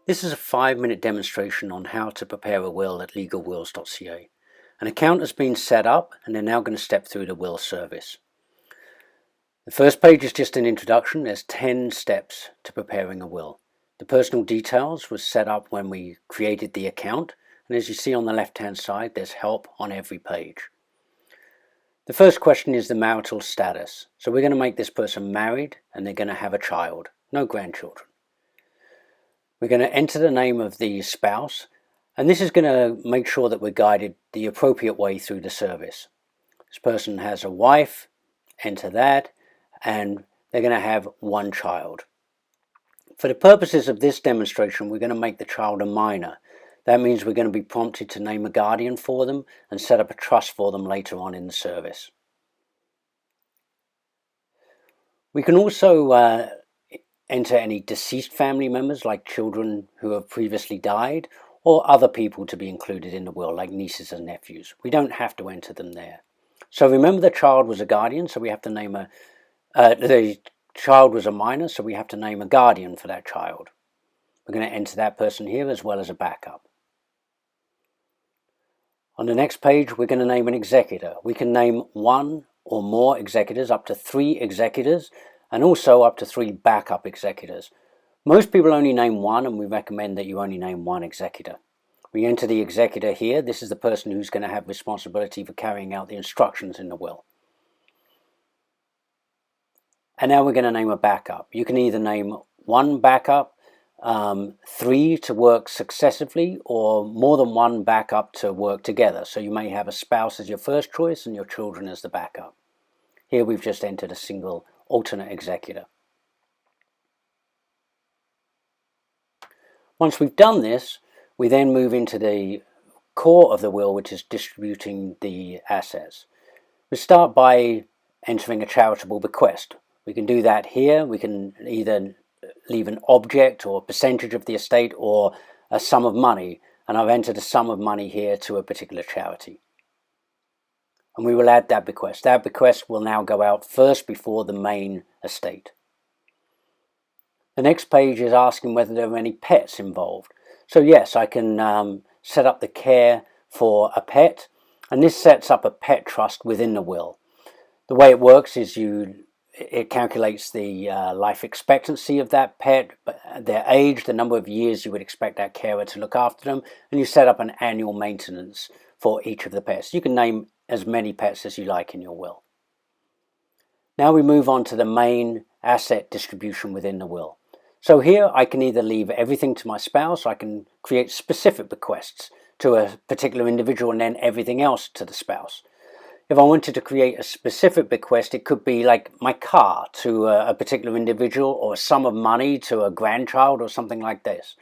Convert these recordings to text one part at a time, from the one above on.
This is a 5-minute demonstration on how to prepare a will at LegalWills.ca. An account has been set up and they're now going to step through the will service. The first page is just an introduction. There's 10 steps to preparing a will. The personal details was set up when we created the account, and as you see on the left hand side there's help on every page. The first question is the marital status. So we're going to make this person married and they're going to have a child, no grandchildren. We're going to enter the name of the spouse, and this is going to make sure that we're guided the appropriate way through the service. This person has a wife, enter that, and they're going to have one child. For the purposes of this demonstration, we're going to make the child a minor. That means we're going to be prompted to name a guardian for them and set up a trust for them later on in the service. We can also enter any deceased family members, like children who have previously died, or other people to be included in the will, like nieces and nephews. We don't have to enter them there. So remember, the child was a guardian, so we have to name the child was a minor, so we have to name a guardian for that child. We're going to enter that person here as well as a backup. On the next page, we're going to name an executor. We can name one or more executors, up to 3 executors, and also up to 3 backup executors. Most people only name one, and we recommend that you only name one executor. We enter the executor here. This is the person who's going to have responsibility for carrying out the instructions in the will. And now we're going to name a backup. You can either name 1 backup, 3 to work successively, or more than 1 backup to work together. So you may have a spouse as your first choice and your children as the backup. Here we've just entered a single alternate executor. Once we've done this, we then move into the core of the will, which is distributing the assets. We start by entering a charitable bequest. We can do that here. We can either leave an object or a percentage of the estate or a sum of money, and I've entered a sum of money here to a particular charity. And we will add that bequest. That bequest will now go out first before the main estate. The next page is asking whether there are any pets involved. So yes, I can set up the care for a pet, and this sets up a pet trust within the will. The way it works is it calculates the life expectancy of that pet, their age, the number of years you would expect that carer to look after them, and you set up an annual maintenance for each of the pets. You can name as many pets as you like in your will. Now we move on to the main asset distribution within the will. So here I can either leave everything to my spouse, or I can create specific bequests to a particular individual and then everything else to the spouse. If I wanted to create a specific bequest, it could be like my car to a particular individual, or a sum of money to a grandchild, or something like this.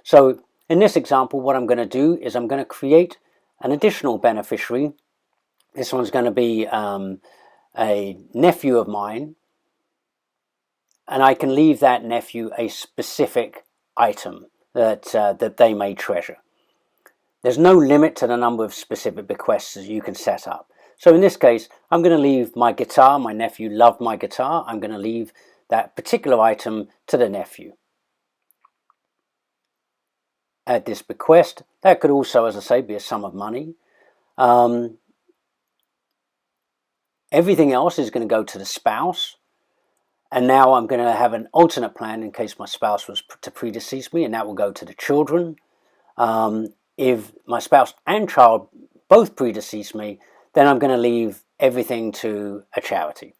So in this example, what I'm going to do is I'm going to create an additional beneficiary. This one's going to be a nephew of mine, and I can leave that nephew a specific item that they may treasure. There's no limit to the number of specific bequests that you can set up. So in this case, I'm going to leave my guitar. My nephew loved my guitar. I'm going to leave that particular item to the nephew. Add this bequest. That could also, as I say, be a sum of money. Everything else is going to go to the spouse. And now I'm going to have an alternate plan in case my spouse was to predecease me, and that will go to the children. If my spouse and child both predecease me, then I'm going to leave everything to a charity.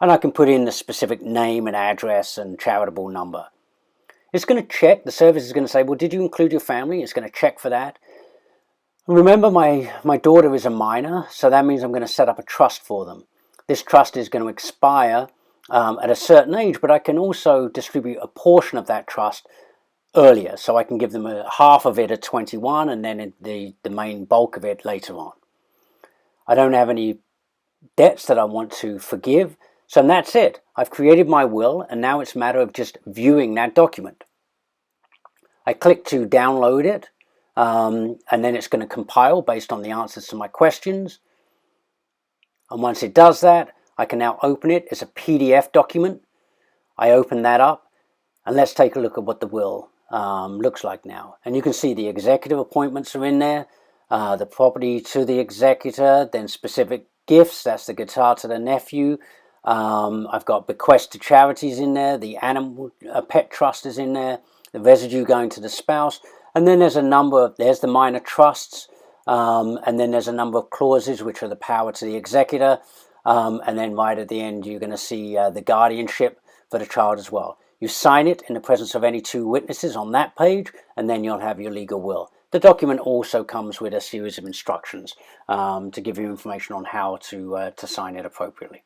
And I can put in the specific name and address and charitable number. It's going to check, the service is going to say, well, did you include your family? It's going to check for that. Remember, my daughter is a minor, so that means I'm going to set up a trust for them. This trust is going to expire at a certain age, but I can also distribute a portion of that trust earlier. So I can give them half of it at 21 and then the main bulk of it later on. I don't have any debts that I want to forgive, so that's it. I've created my will, and now it's a matter of just viewing that document. I click to download it, and then it's going to compile based on the answers to my questions. And once it does that, I can now open it as a PDF document. I open that up, and let's take a look at what the will looks like now. And you can see the executive appointments are in there, the property to the executor, then specific gifts, that's the guitar to the nephew. I've got bequest to charities in there, the animal pet trust is in there, the residue going to the spouse, and then there's a number of, there's the minor trusts, and then there's a number of clauses which are the power to the executor, and then right at the end you're going to see the guardianship for the child as well. You sign it in the presence of any two witnesses on that page, and then you'll have your legal will. The document also comes with a series of instructions to give you information on how to sign it appropriately.